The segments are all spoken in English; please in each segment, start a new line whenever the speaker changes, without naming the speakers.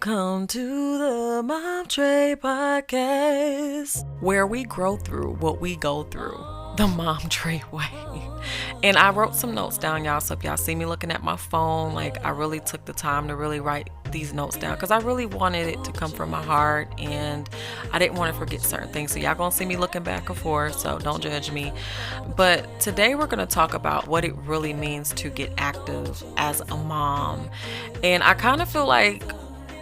Welcome to the Momtréa podcast, where we grow through what we go through, the Momtréa Way. And I wrote some notes down, y'all, so if y'all see me looking at my phone, like, I really took the time to really write these notes down because I really wanted it to come from my heart and I didn't want to forget certain things. So y'all gonna see me looking back and forth, so don't judge me. But today we're gonna talk about what it really means to get active as a mom. And I kind of feel like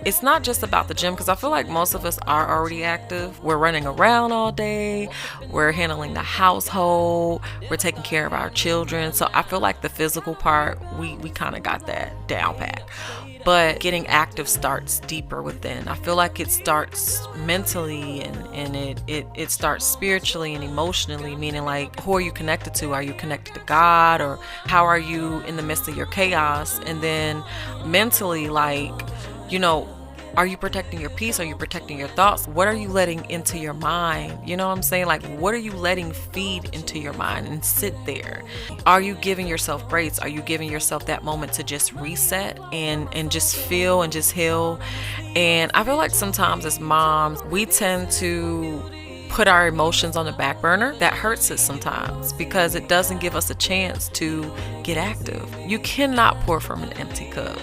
it's not just about the gym, because I feel like most of us are already active. We're running around all day, we're handling the household, we're taking care of our children. So I feel like the physical part, we kind of got that down pat. But getting active starts deeper within. I feel like it starts mentally and it starts spiritually and emotionally, meaning like, who are you connected to? Are you connected to God, or how are you in the midst of your chaos? And then mentally, like, are you protecting your peace? Are you protecting your thoughts? What are you letting into your mind? You know what I'm saying? Like, what are you letting feed into your mind and sit there? Are you giving yourself grace? Are you giving yourself that moment to just reset and just feel and just heal? And I feel like sometimes as moms, we tend to put our emotions on the back burner. That hurts us sometimes because it doesn't give us a chance to get active. You cannot pour from an empty cup.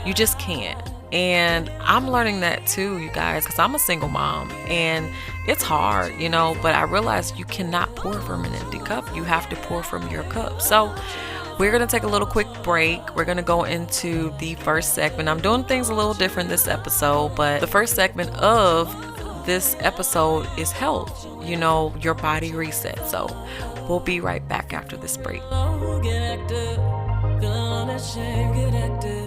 You just can't. And I'm learning that too, you guys, because I'm a single mom and it's hard, but I realized you cannot pour from an empty cup. You have to pour from your cup. So we're going to take a little quick break. We're going to go into the first segment. I'm doing things a little different this episode, but the first segment of this episode is health, your body reset. So we'll be right back after this break. Get active.